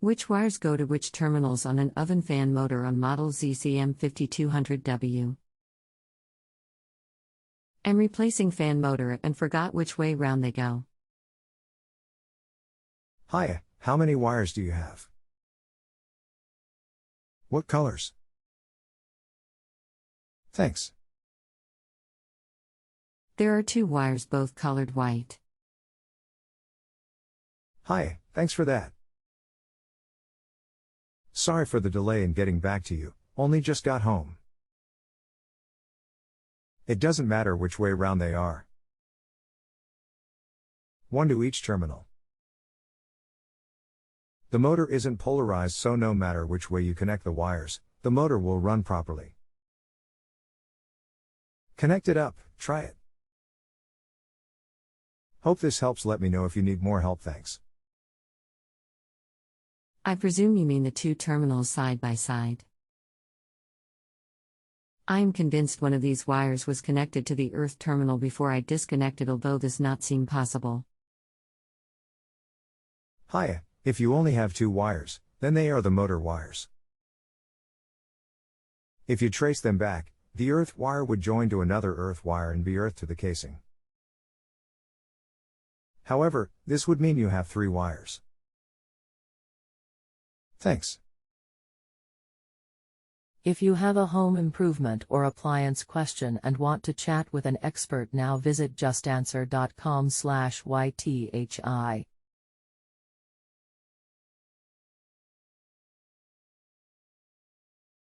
Which wires go to which terminals on an oven fan motor on model ZCM5200W? Am replacing fan motor and forgot which way round they go. Hiya, how many wires do you have? What colors? Thanks. There are 2 wires, both colored white. Hiya, thanks for that. Sorry for the delay in getting back to you, only just got home. It doesn't matter which way round they are. 1 to each terminal. The motor isn't polarized, so no matter which way you connect the wires, the motor will run properly. Connect it up, try it. Hope this helps. Let me know if you need more help. Thanks. I presume you mean the 2 terminals side by side. I am convinced one of these wires was connected to the earth terminal before I disconnected, although this not seem possible. Hiya, if you only have 2 wires, then they are the motor wires. If you trace them back, the earth wire would join to another earth wire and be earthed to the casing. However, this would mean you have 3 wires. Thanks. If you have a home improvement or appliance question and want to chat with an expert now, visit justanswer.com/ythi.